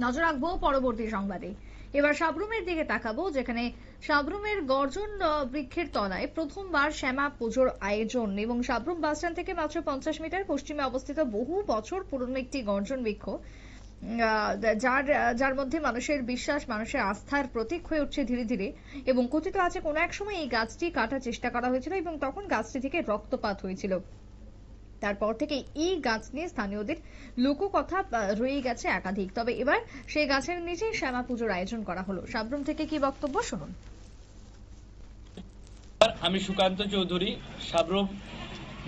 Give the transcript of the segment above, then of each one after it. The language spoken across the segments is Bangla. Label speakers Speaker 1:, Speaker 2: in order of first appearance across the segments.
Speaker 1: নজর রাখবো পরবর্তী সংবাদে। এবার সাবরুমের দিকে তাকাবো, যেখানে সাবরুমের গর্জন বৃক্ষের তলায় প্রথমবার শ্যামা পুজোর আয়োজন। এবং সাবরুম বাসস্ট্যান্ড থেকে মাত্র 50 মিটার পশ্চিমে অবস্থিত বহু বছর পুরনো একটি গর্জন বৃক্ষ, যার যার মধ্যে মানুষের বিশ্বাস, মানুষের আস্থার প্রতীক হয়ে উঠছে ধীরে ধীরে। এবং কথিত আছে কোনো এক সময় এই গাছটি কাটার চেষ্টা করা হয়েছিল এবং তখন গাছটি থেকে রক্তপাত হয়েছিল। তারপর থেকে এই গাছ নিয়ে স্থানীয়দের লোককথা রয়ে গেছে একাধিক। তবে এবার সেই গাছের নিচেই শ্যামা পুজোর আয়োজন করা হলো। সাবরুম থেকে কি বক্তব্য শুনুন।
Speaker 2: আমি সুকান্ত চৌধুরী। সাবরুম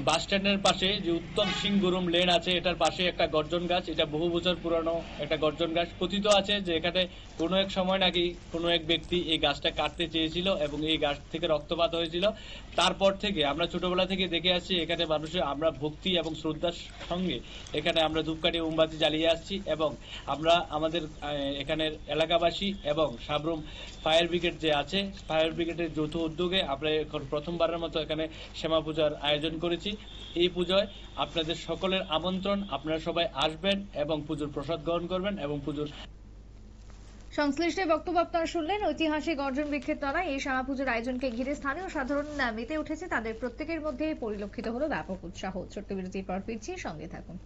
Speaker 2: বাস স্ট্যান্ডের পাশে যে উত্তম সিং গুরুম লেন আছে, এটার পাশে একটা গর্জন গাছ। এটা বহু বছর পুরানো একটা গর্জন গাছ। কথিত আছে যে এখানে কোনো এক সময় নাকি কোনো এক ব্যক্তি এই গাছটা কাটতে চেয়েছিল এবং এই গাছ থেকে রক্তপাত হয়েছিল। তারপর থেকে আমরা ছোটবেলা থেকে দেখে আসছি, এখানে মানুষের আমরা ভক্তি এবং শ্রদ্ধার সঙ্গে এখানে আমরা ধূপকাঠি মোমবাতি জ্বালিয়ে আসছি। এবং আমরা আমাদের এখানের এলাকাবাসী এবং সাবরুম ফায়ার ব্রিগেড যে আছে, ফায়ার ব্রিগেডের যৌথ উদ্যোগে আমরা এখন প্রথমবারের মতো এখানে শ্যামা পূজার আয়োজন করেছি। এই পুজোয় আপনাদের সকলের আমন্ত্রণ, আপনারা সবাই আসবেন এবং পুজোর প্রসাদ গ্রহণ করবেন এবং পুজোর
Speaker 1: সংশ্লিষ্টের বক্তব্য আপনারা শুনলেন। ঐতিহাসিক গর্জন বৃক্ষের তলায় এই শ্যামা পুজোর আয়োজনকে ঘিরে স্থানীয় সাধারণ মেতে উঠেছে। তাদের প্রত্যেকের মধ্যে পরিলক্ষিত হলো ব্যাপক উৎসাহ। ছোট্ট বিরতির পর ফিরছি, সঙ্গে থাকুন।